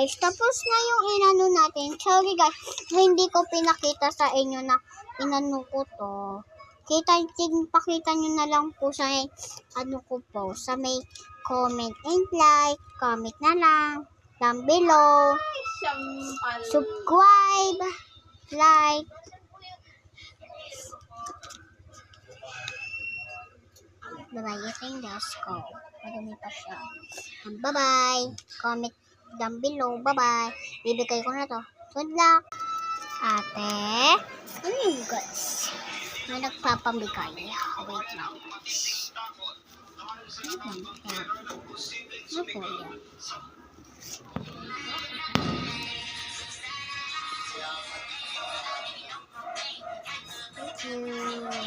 guys, tapos na yung inano natin. Sorry guys, hindi ko pinakita sa inyo na inano ko to. Pakita nyo na lang po sa ano ko po, sa may comment and like, comment na lang down below, subscribe, like, bye-bye, ito yung desk ko, madami pa siya, bye-bye, comment down below, bye-bye, bibigay ko na to, good luck, ate, ano yung guys, may nagpapamigay, wait lang guys, ano po yan?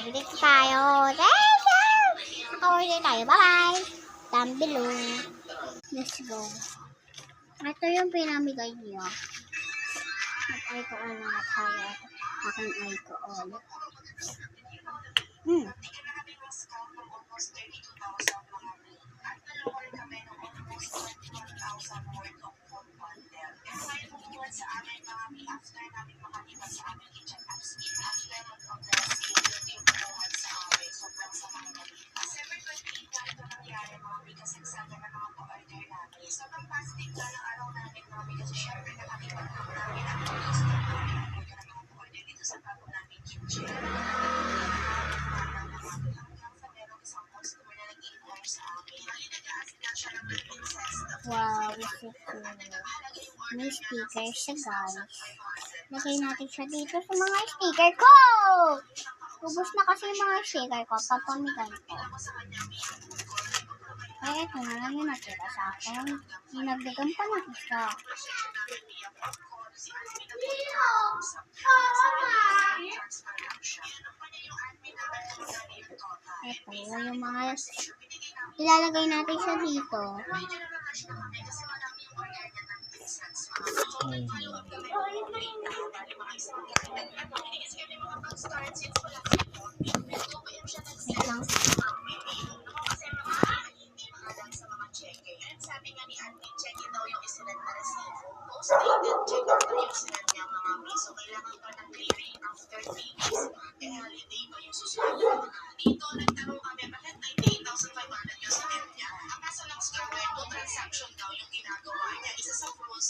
Bilik tayo. Naka-order tayo. Bye-bye. Down below. Let's go. Ito yung pinamigay niya. Nag-alcohol na tayo. Aking alcohol. Wow, so cool. May sticker siya guys. Lagay natin siya dito sa mga sticker ko. Ubus na kasi yung mga sticker ko. Papamigay ko. Kaya ito na lang yung natira sa akin. Dinagdagan pa na isa. Ito yung mga ilalagay natin siya dito. Wait lang. Sabi nga ni Auntie, check daw yung isinan na resibo. Post-dated, check daw yung isinan niya mga piso. Kailangan ka ng clearing after 3 days. Eh, holiday pa yung susunod. Dito, nagtanong kami, bakit 98,500 yung isinan niya? Ang kaso lang, square, no transaction daw yung ginagawa niya. Isa sa rules